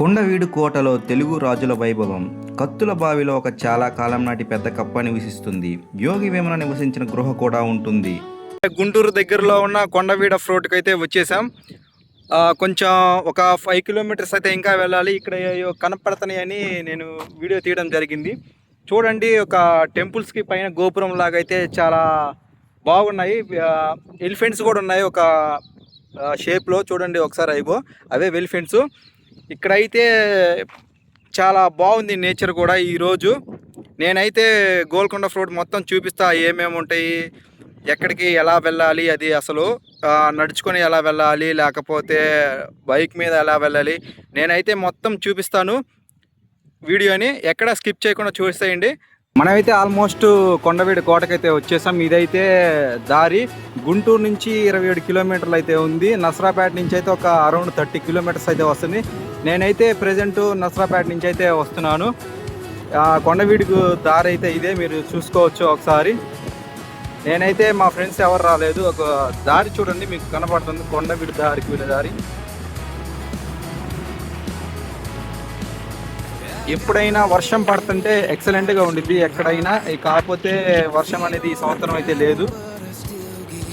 కొండవీడు కోటలో తెలుగు రాజుల వైభవం. కత్తుల బావిలో ఒక చాలా కాలం నాటి పెద్ద కప్ప నివసిస్తుంది. యోగి వేమన నివసించిన గృహ కూడా ఉంటుంది. గుంటూరు దగ్గరలో ఉన్న కొండవీడ ఫ్రోట్కి అయితే వచ్చేసాం. కొంచెం ఒక 5 కిలోమీటర్స్ అయితే ఇంకా వెళ్ళాలి. ఇక్కడ కనపడుతున్నాయని నేను వీడియో తీయడం జరిగింది. చూడండి, ఒక టెంపుల్స్కి పైన గోపురం లాగా అయితే చాలా బాగున్నాయి. ఎలిఫెంట్స్ కూడా ఉన్నాయి ఒక షేప్లో. చూడండి ఒకసారి, అవే ఎలిఫెంట్స్. ఇక్కడైతే చాలా బాగుంది నేచర్ కూడా. ఈరోజు నేనైతే గోల్కొండ ఫ్రోట్ మొత్తం చూపిస్తా, ఏమేమి ఉంటాయి, ఎక్కడికి ఎలా వెళ్ళాలి, అది అసలు నడుచుకొని ఎలా వెళ్ళాలి, లేకపోతే బైక్ మీద ఎలా వెళ్ళాలి, నేనైతే మొత్తం చూపిస్తాను. వీడియోని ఎక్కడ స్కిప్ చేయకుండా చూసేయండి. మనమైతే ఆల్మోస్ట్ కొండవీడు కోటకైతే వచ్చేసాం. ఇదైతే దారి గుంటూరు నుంచి 27 కిలోమీటర్లు అయితే ఉంది. నసరాపేట నుంచి అయితే ఒక అరౌండ్ 30 కిలోమీటర్స్ అయితే వస్తుంది. నేనైతే ప్రజెంట్ నసరాపేట నుంచి అయితే వస్తున్నాను. కొండవీడుకు దారి అయితే ఇదే, మీరు చూసుకోవచ్చు ఒకసారి. నేనైతే మా ఫ్రెండ్స్ ఎవరు రాలేదు. ఒక దారి చూడండి, మీకు కనపడుతుంది కొండవీడు దారికి వెళ్ళే దారి. ఎప్పుడైనా వర్షం పడుతుంటే ఎక్సలెంట్గా ఉండిద్ది ఎక్కడైనా. కాకపోతే వర్షం అనేది ఈ సంవత్సరం అయితే లేదు.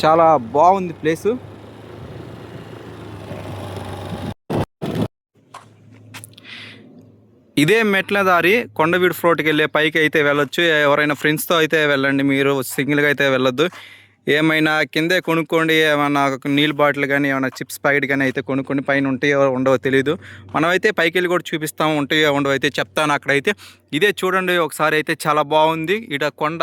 చాలా బాగుంది ప్లేసు. ఇదే మెట్ల దారి కొండవీడు ఫ్రోట్కి వెళ్ళే పైకి అయితే వెళ్ళొచ్చు. ఎవరైనా ఫ్రెండ్స్తో అయితే వెళ్ళండి, మీరు సింగిల్గా అయితే వెళ్ళొద్దు. ఏమైనా కిందే కొనుక్కోండి, ఏమైనా నీళ్ళ బాటిల్ కానీ ఏమైనా చిప్స్ ప్యాకెట్ కానీ అయితే కొనుక్కోండి. పైన ఉంటాయో ఉండవో తెలీదు. మనమైతే పైకి వెళ్ళి కూడా చూపిస్తాము, ఉంటాయో ఉండవో అయితే చెప్తాను అక్కడైతే. ఇదే చూడండి ఒకసారి, అయితే చాలా బాగుంది. ఇక్కడ కొండ,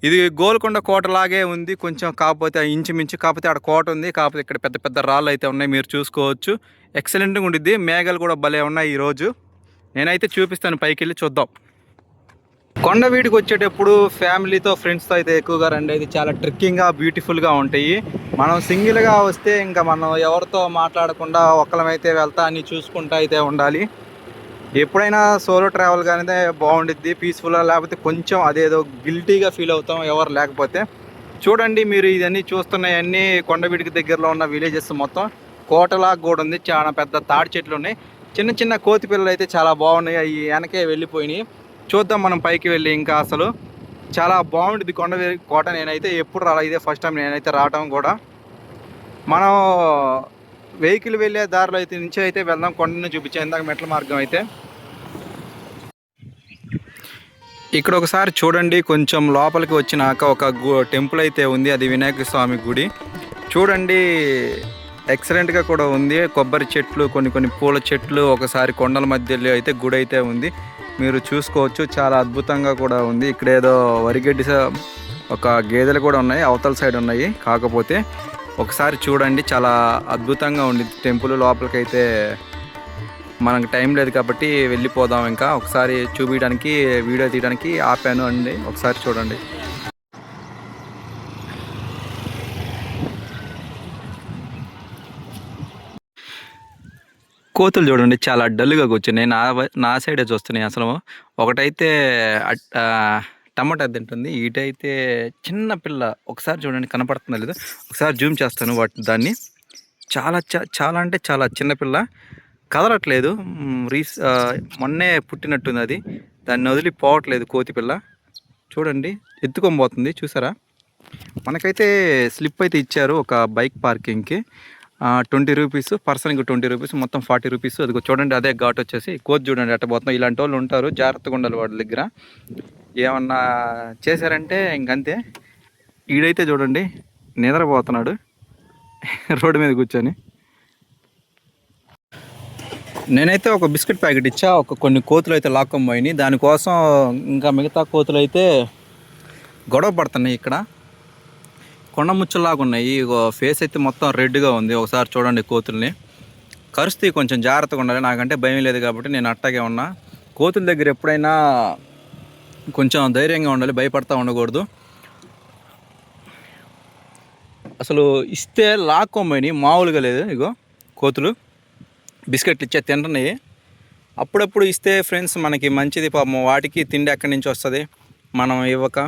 ఇది గోల్కొండ కోటలాగే ఉంది కొంచెం, కాకపోతే ఇంచుమించు. కాకపోతే అక్కడ కోట ఉంది, కాకపోతే ఇక్కడ పెద్ద పెద్ద రాళ్ళు అయితే ఉన్నాయి, మీరు చూసుకోవచ్చు. ఎక్సలెంట్గా ఉండిద్ది. మేఘాలు కూడా భలే ఉన్నాయి ఈరోజు. నేనైతే చూపిస్తాను, పైకి వెళ్ళి చూద్దాం. కొండవీడికి వచ్చేటప్పుడు ఫ్యామిలీతో ఫ్రెండ్స్తో అయితే ఎక్కువగా రండి. ఇది చాలా ట్రెక్కింగ్గా బ్యూటిఫుల్గా ఉంటాయి. మనం సింగిల్గా వస్తే ఇంకా మనం ఎవరితో మాట్లాడకుండా ఒక్కలమైతే వెళ్తా అని చూసుకుంటా అయితే ఉండాలి. ఎప్పుడైనా సోలో ట్రావెల్ కానీ బాగుండిద్ది, పీస్ఫుల్గా. లేకపోతే కొంచెం అదేదో గిల్టీగా ఫీల్ అవుతాం ఎవరు లేకపోతే. చూడండి, మీరు ఇవన్నీ చూస్తున్నాయన్నీ కొండవీడికి దగ్గరలో ఉన్న విలేజెస్ మొత్తం. కోటలాగా కూడా ఉంది, చాలా పెద్ద తాడి చెట్లు ఉన్నాయి. చిన్న చిన్న కోతి పిల్లలు అయితే చాలా బాగున్నాయి, అవి వెనకే వెళ్ళిపోయినాయి. చూద్దాం మనం పైకి వెళ్ళి. ఇంకా అసలు చాలా బాగుంటుంది కొండవీడి కోట. నేనైతే ఎప్పుడు రాలే, ఇదే ఫస్ట్ టైం నేనైతే రావటం కూడా. మనం వెహికల్ వెళ్ళే దారిలో అయితే నుంచి అయితే వెళ్దాం. కొండను చూపించే ఇందాక మెట్ల మార్గం అయితే. ఇక్కడ ఒకసారి చూడండి, కొంచెం లోపలికి వచ్చినాక ఒక టెంపుల్ అయితే ఉంది, అది వినాయక స్వామి గుడి. చూడండి, ఎక్సలెంట్గా కూడా ఉంది. కొబ్బరి చెట్లు, కొన్ని పూల చెట్లు, ఒకసారి కొండల మధ్యలో అయితే గుడి అయితే ఉంది, మీరు చూసుకోవచ్చు. చాలా అద్భుతంగా కూడా ఉంది. ఇక్కడ ఏదో వరిగడ్డి, ఒక గేదెలు కూడా ఉన్నాయి, అవతల సైడ్ ఉన్నాయి. కాకపోతే ఒకసారి చూడండి, చాలా అద్భుతంగా ఉంది టెంపుల్. లోపలికైతే మనకు టైం లేదు కాబట్టి వెళ్ళిపోదాం. ఇంకా ఒకసారి చూపించడానికి, వీడియో తీయడానికి ఆపాను అండి, ఒకసారి చూడండి. కోతులు చూడండి చాలా డల్గా కూర్చున్నాయి. నా సైడే చూస్తున్నాయి. అసలు ఒకటైతే టమాటా తింటుంది, ఇటైతే చిన్న పిల్ల. ఒకసారి చూడండి, కనపడుతుందా లేదు, ఒకసారి జూమ్ చేస్తాను దాన్ని. చాలా అంటే చాలా చిన్నపిల్ల, కదలట్లేదు. మొన్నే పుట్టినట్టుంది అది, దాన్ని వదిలిపోవట్లేదు కోతి పిల్ల. చూడండి, ఎత్తుకొని పోతుంది, చూసారా. మనకైతే స్లిప్ అయితే ఇచ్చారు ఒక బైక్ పార్కింగ్కి. 20 రూపీస్ పర్సన్కి, 20 రూపీస్, మొత్తం 40 రూపీస్. అది చూడండి, అదే ఘాట్ వచ్చేసి. కోతి చూడండి ఎట్ట పోతున్నాం. ఇలాంటి వాళ్ళు ఉంటారు, జాగ్రత్తగా ఉండాలి వాళ్ళ దగ్గర. ఏమన్నా చేశారంటే ఇంకంతే. ఈడైతే చూడండి నిద్రపోతున్నాడు రోడ్డు మీద కూర్చొని. నేనైతే ఒక బిస్కెట్ ప్యాకెట్ ఇచ్చా, కొన్ని కోతులు అయితే లాక్కొని పోయినాయి. దానికోసం ఇంకా మిగతా కోతులు అయితే గొడవ పడుతున్నాయి. ఇక్కడ కొండ ముచ్చులాగా ఉన్నాయి. ఫేస్ అయితే మొత్తం రెడ్గా ఉంది. ఒకసారి చూడండి కోతుల్ని. కరుస్తాయి, కొంచెం జాగ్రత్తగా ఉండాలి. నాకంటే భయం లేదు కాబట్టి నేను అట్టాగే ఉన్నా. కోతుల దగ్గర ఎప్పుడైనా కొంచెం ధైర్యంగా ఉండాలి, భయపడతా ఉండకూడదు. అసలు ఇస్తే లాక్కోమని మామూలుగా లేదు. ఇగో కోతులు బిస్కెట్లు ఇచ్చే తింటున్నాయి. అప్పుడప్పుడు ఇస్తే ఫ్రెండ్స్ మనకి మంచిది. పాపం వాటికి తిండి ఎక్కడి నుంచి వస్తుంది, మనం ఇవ్వక.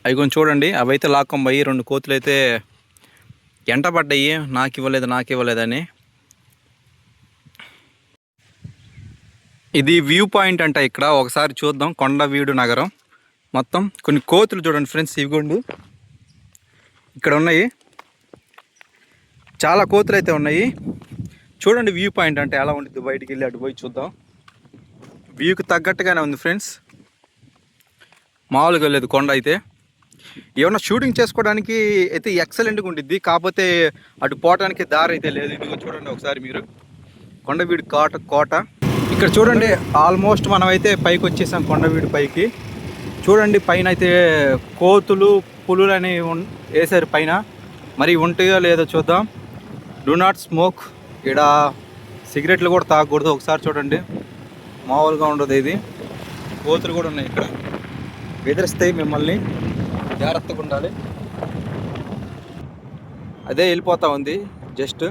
అవి కొంచెం చూడండి, అవైతే లాక్కొని పోయి 2 కోతులు అయితే ఎంటపడ్డాయి, నాకు ఇవ్వలేదని. ఇది వ్యూ పాయింట్ అంట. ఇక్కడ ఒకసారి చూద్దాం. కొండవీడు నగరం మొత్తం. కొన్ని కోతులు చూడండి ఫ్రెండ్స్, ఇవిగోండి ఇక్కడ ఉన్నాయి. చాలా కోతులు అయితే ఉన్నాయి. చూడండి వ్యూ పాయింట్ అంటే ఎలా ఉంటుంది. బయటికి వెళ్ళి అటు పోయి చూద్దాం. వ్యూకి తగ్గట్టుగానే ఉంది ఫ్రెండ్స్, మామూలుగా లేదు కొండ అయితే. ఏమన్నా షూటింగ్ చేసుకోవడానికి అయితే ఎక్సలెంట్గా ఉంటుంది. కాకపోతే అటు పోవడానికి దారి అయితే లేదు. ఇదిగో చూడండి ఒకసారి మీరు, కొండవీడు కోట. ఇక్కడ చూడండి ఆల్మోస్ట్ మనమైతే పైకి వచ్చేసాం, కొండవీడు పైకి. చూడండి పైన అయితే కోతులు పులులు అని వేసారు పైన. మరి ఉంటాయో లేదో చూద్దాం. Do not smoke. ఇక్కడ సిగరెట్లు కూడా తాగకూడదు. ఒకసారి చూడండి, మామూలుగా ఉండదు ఇది. కోతులు కూడా ఉన్నాయి ఇక్కడ, బెదిరిస్తాయి మిమ్మల్ని, జాగ్రత్తగా ఉండాలి. అదే వెళ్ళిపోతూ ఉంది జస్ట్.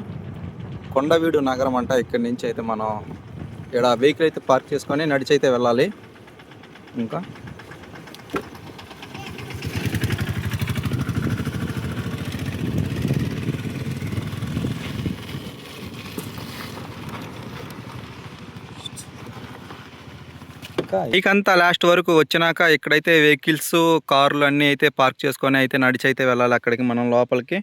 కొండవీడు నగరం అంట. ఇక్కడి నుంచి అయితే మనం ఇక్కడ వెహికల్ అయితే పార్క్ చేసుకొని నడిచి అయితే వెళ్ళాలి. ఇంకా ఇకంతా లాస్ట్ వరకు వచ్చినాక ఇక్కడైతే వెహికల్స్ కార్లు అన్నీ అయితే పార్క్ చేసుకొని అయితే నడిచి అయితే వెళ్ళాలి అక్కడికి, మనం లోపలికి.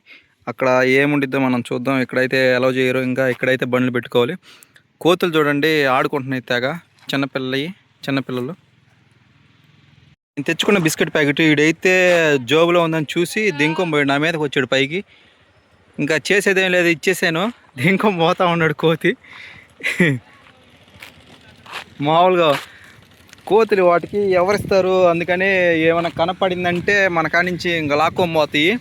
అక్కడ ఏముండిద్దో మనం చూద్దాం. ఇక్కడైతే అలౌ చేయరు. ఇంకా ఇక్కడైతే బండ్లు పెట్టుకోవాలి. కోతులు చూడండి ఆడుకుంటున్నాయి తెగ, చిన్నపిల్లలు. నేను తెచ్చుకున్న బిస్కెట్ ప్యాకెట్ ఈడైతే జోబులో ఉందని చూసి దింకొని పోయాడు, నా మీదకి వచ్చాడు పైకి. ఇంకా చేసేదేం లేదు, ఇచ్చేసాను. దింకొని పోతా ఉన్నాడు కోతి. మామూలుగా కోతులు వాటికి ఎవరిస్తారు, అందుకని ఏమైనా కనపడిందంటే మన కానించి ఇంకా లాక్కొని పోతాయి.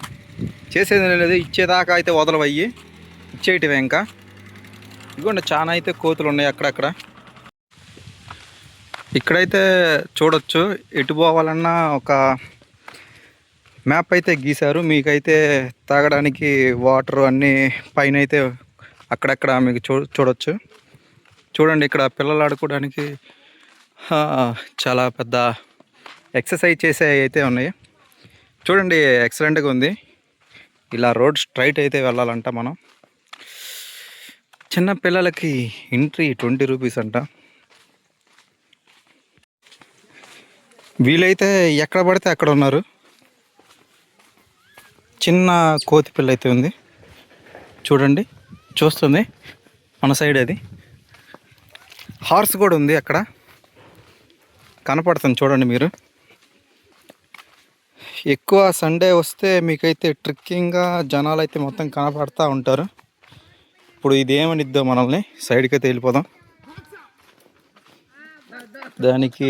చేసేది లేదు, ఇచ్చేదాకా అయితే వదలవయ్యి, ఇచ్చేయటమే. ఇంకా ఇదిగోండి చాలా అయితే కోతులు ఉన్నాయి అక్కడక్కడ. ఇక్కడైతే చూడొచ్చు, ఎటు పోవాలన్నా ఒక మ్యాప్ అయితే గీశారు. మీకైతే తాగడానికి వాటర్ అన్నీ పైన అయితే అక్కడక్కడ మీకు చూడొచ్చు. చూడండి ఇక్కడ పిల్లలు ఆడుకోవడానికి చాలా పెద్ద ఎక్సర్సైజ్ చేసే అయితే ఉన్నాయి. చూడండి ఎక్సలెంట్గా ఉంది. ఇలా రోడ్ స్ట్రైట్ అయితే వెళ్ళాలంట మనం. చిన్న పిల్లలకి ఎంట్రీ 20 రూపీస్ అంట. వీలైతే ఎక్కడ పడితే అక్కడ ఉన్నారు. చిన్న కోతి పిల్ల అయితే ఉంది చూడండి, చూస్తుంది మన సైడ్. అది హార్స్ కూడా ఉంది అక్కడ, కనపడుతుంది చూడండి మీరు. ఎక్కువ సండే వస్తే మీకైతే ట్రెక్కింగ్గా జనాలు అయితే మొత్తం కనపడుతూ ఉంటారు. ఇప్పుడు ఇది ఏమనిద్దో మనల్ని, సైడ్కి అయితే వెళ్ళిపోదాం. దానికి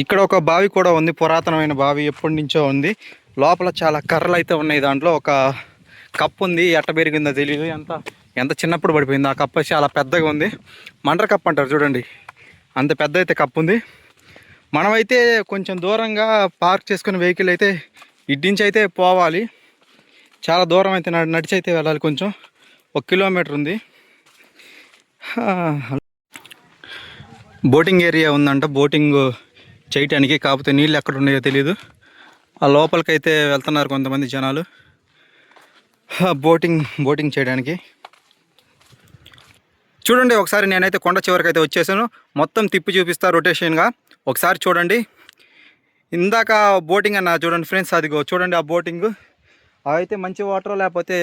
ఇక్కడ ఒక బావి కూడా ఉంది, పురాతనమైన బావి, ఎప్పటి నుంచో ఉంది. లోపల చాలా కర్రలు అయితే ఉన్నాయి. దాంట్లో ఒక కప్పు ఉంది, ఎట్ట పెరిగిందో తెలియదు. ఎంత చిన్నప్పుడు పడిపోయింది. ఆ కప్పు చాలా పెద్దగా ఉంది. మండ్ర కప్పు అంటారు చూడండి, అంత పెద్ద అయితే కప్పు ఉంది. మనమైతే కొంచెం దూరంగా పార్క్ చేసుకుని వెహికల్ అయితే ఇడ్డించి అయితే పోవాలి. చాలా దూరం అయితే నడిచి అయితే వెళ్ళాలి. కొంచెం 1 కిలోమీటర్ ఉంది. బోటింగ్ ఏరియా ఉందంట, బోటింగ్ చేయటానికి. కాకపోతే నీళ్ళు ఎక్కడ ఉన్నాయో తెలియదు. ఆ లోపలికైతే వెళ్తున్నారు కొంతమంది జనాలు బోటింగ్ చేయడానికి. చూడండి ఒకసారి, నేనైతే కొండ చివరికి అయితే వచ్చేసాను. మొత్తం తిప్పి చూపిస్తా రొటేషన్గా. ఒకసారి చూడండి. ఇందాక బోటింగ్ అన్న చూడండి ఫ్రెండ్స్, అదిగో చూడండి ఆ బోటింగ్. అవైతే మంచి వాటర్ లేకపోతే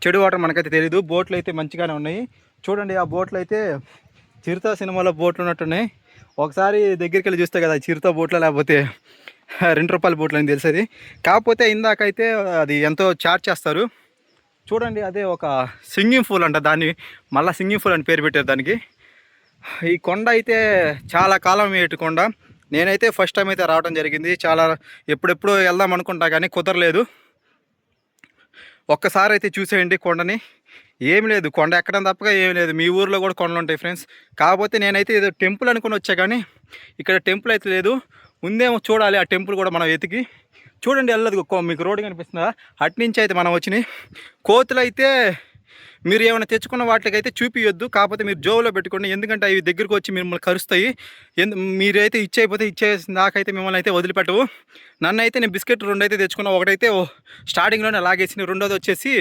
చెడు వాటర్ మనకైతే తెలీదు. బోట్లు అయితే మంచిగానే ఉన్నాయి. చూడండి ఆ బోట్లు అయితే చిరుత సినిమాలో బోట్లు ఉన్నట్టున్నాయి. ఒకసారి దగ్గరికి వెళ్ళి చూస్తే కదా చిరుత బోట్లో, లేకపోతే 2 రూపాయల బోట్లు అని తెలిసేది. కాకపోతే ఇందాకైతే అది ఎంతో ఛార్జ్ చేస్తారు. చూడండి అదే ఒక సింగింగ్ పూల్ అంట, దాన్ని మళ్ళీ సింగింగ్ పూల్ అని పేరు పెట్టారు దానికి. ఈ కొండ అయితే చాలా కాలం ఏటు కొండ. నేనైతే ఫస్ట్ టైం అయితే రావడం జరిగింది. చాలా ఎప్పుడెప్పుడు వెళ్దాం అనుకుంటా కానీ కుదరలేదు. ఒక్కసారి అయితే చూసేయండి కొండని. ఏం లేదు, కొండ ఎక్కడం తప్పగా ఏం లేదు. మీ ఊర్లో కూడా కొండలు ఉంటాయి ఫ్రెండ్స్. కాకపోతే నేనైతే ఏదో టెంపుల్ అనుకుని వచ్చా, కానీ ఇక్కడ టెంపుల్ అయితే లేదు. ఉందేమో చూడాలి ఆ టెంపుల్ కూడా మనం వెతికి. చూడండి వెళ్ళదు, మీకు రోడ్డు కనిపిస్తుందా? అటు నుంచి అయితే మనం వచ్చినాయి. కోతులు అయితే మీరు ఏమైనా తెచ్చుకున్న వాటికైతే చూపియొద్దు, కాకపోతే మీరు జోబులో పెట్టుకోండి. ఎందుకంటే అవి దగ్గరకు వచ్చి మిమ్మల్ని కరుస్తాయి. మీరైతే ఇచ్చేసిన దాకైతే మిమ్మల్ని అయితే వదిలిపెట్టవు. నన్ను అయితే నేను బిస్కెట్ 2 అయితే తెచ్చుకున్నా. ఒకటైతే స్టార్టింగ్లోనే లాగేసి, రెండోది వచ్చేసి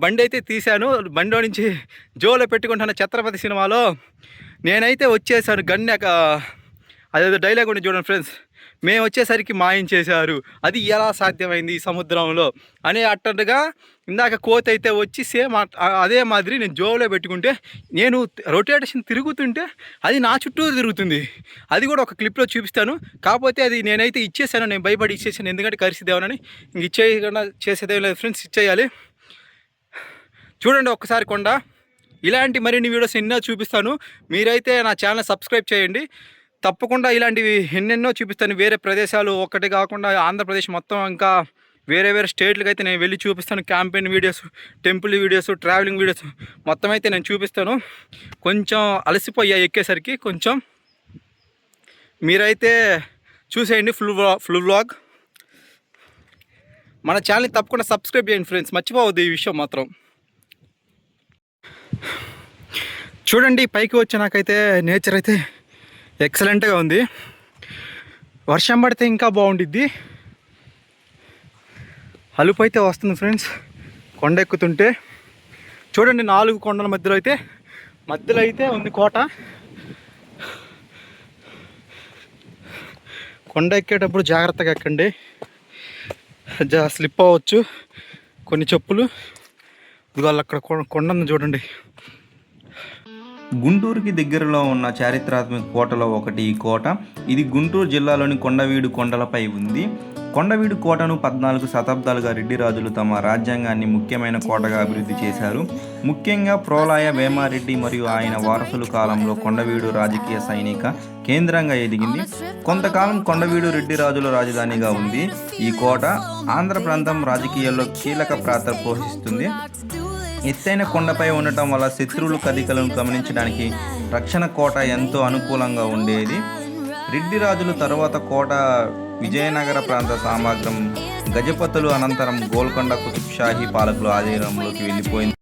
బండి అయితే తీశాను. బండిలో నుంచి జోబులో పెట్టుకుంటున్న ఛత్రపతి సినిమాలో నేనైతే వచ్చేసాను. అదేదో డైలాగ్ ఉంది చూడండి ఫ్రెండ్స్, మేము వచ్చేసరికి మాయం చేశారు, అది ఎలా సాధ్యమైంది ఈ సముద్రంలో అనే అట్టగా ఇందాక కోత అయితే వచ్చి సేమ్ అదే మాదిరి నేను జోబులో పెట్టుకుంటే నేను రొటేషన్ తిరుగుతుంటే అది నా చుట్టూ తిరుగుతుంది. అది కూడా ఒక క్లిప్లో చూపిస్తాను. కాకపోతే అది నేనైతే ఇచ్చేసాను, నేను భయపడి ఇచ్చేసాను. ఎందుకంటే కరిసిదేమోనని. ఇంక ఇచ్చేయకుండా చేసేదేం లేదు ఫ్రెండ్స్, ఇచ్చేయాలి. చూడండి ఒక్కసారి కొండ. ఇలాంటి మరిన్ని వీడియోస్ ఎన్నో చూపిస్తాను. మీరైతే నా ఛానల్ సబ్స్క్రైబ్ చేయండి. తప్పకుండా ఇలాంటివి ఎన్నెన్నో చూపిస్తాను. వేరే ప్రదేశాలు ఒక్కటి కాకుండా ఆంధ్రప్రదేశ్ మొత్తం, ఇంకా వేరే స్టేట్లకు అయితే నేను వెళ్ళి చూపిస్తాను. Campaign videos, temple videos, travelling videos మొత్తం అయితే నేను చూపిస్తాను. కొంచెం అలసిపోయా ఎక్కేసరికి. కొంచెం మీరైతే చూసేయండి ఫుల్ వ్లాగ్. మన ఛానల్ని తప్పకుండా సబ్స్క్రైబ్ చేయండి ఫ్రెండ్స్, మర్చిపోవద్దు ఈ విషయం మాత్రం. చూడండి పైకి వచ్చినాకైతే నేచర్ అయితే ఎక్సలెంట్గా ఉంది. వర్షం పడితే ఇంకా బాగుండిద్ది. అలుపు అయితే వస్తుంది ఫ్రెండ్స్ కొండ ఎక్కుతుంటే. చూడండి 4 కొండల మధ్యలో అయితే ఉంది కోట. కొండ ఎక్కేటప్పుడు జాగ్రత్తగా ఎక్కండి, స్లిప్ అవ్వచ్చు. కొన్ని చెప్పులు ఇవాళ అక్కడ కొండను చూడండి. గుంటూరుకి దగ్గరలో ఉన్న చారిత్రాత్మక కోటలో ఒకటి ఈ కోట. ఇది గుంటూరు జిల్లాలోని కొండవీడు కొండలపై ఉంది. కొండవీడు కోటను 14 శతాబ్దాలుగా రెడ్డి రాజులు తమ రాజ్యాంగాన్ని ముఖ్యమైన కోటగా అభివృద్ధి చేశారు. ముఖ్యంగా ప్రోలాయ వేమారెడ్డి మరియు ఆయన వారసుల కాలంలో కొండవీడు రాజకీయ సైనిక కేంద్రంగా ఎదిగింది. కొంతకాలం కొండవీడు రెడ్డి రాజుల రాజధానిగా ఉంది. ఈ కోట ఆంధ్ర ప్రాంతం రాజకీయాల్లో కీలక పాత్ర పోషిస్తుంది. ఎత్తైన కొండపై ఉండటం వల్ల శత్రువుల కదలికలను గమనించడానికి రక్షణ కోట ఎంతో అనుకూలంగా ఉండేది. రెడ్డి రాజుల తరువాత కోట విజయనగర ప్రాంత సామ్రాజ్యం గజపతులు అనంతరం గోల్కొండ కుతుబ్ షాహీ పాలకుల ఆధీనంలోకి వెళ్ళిపోయింది.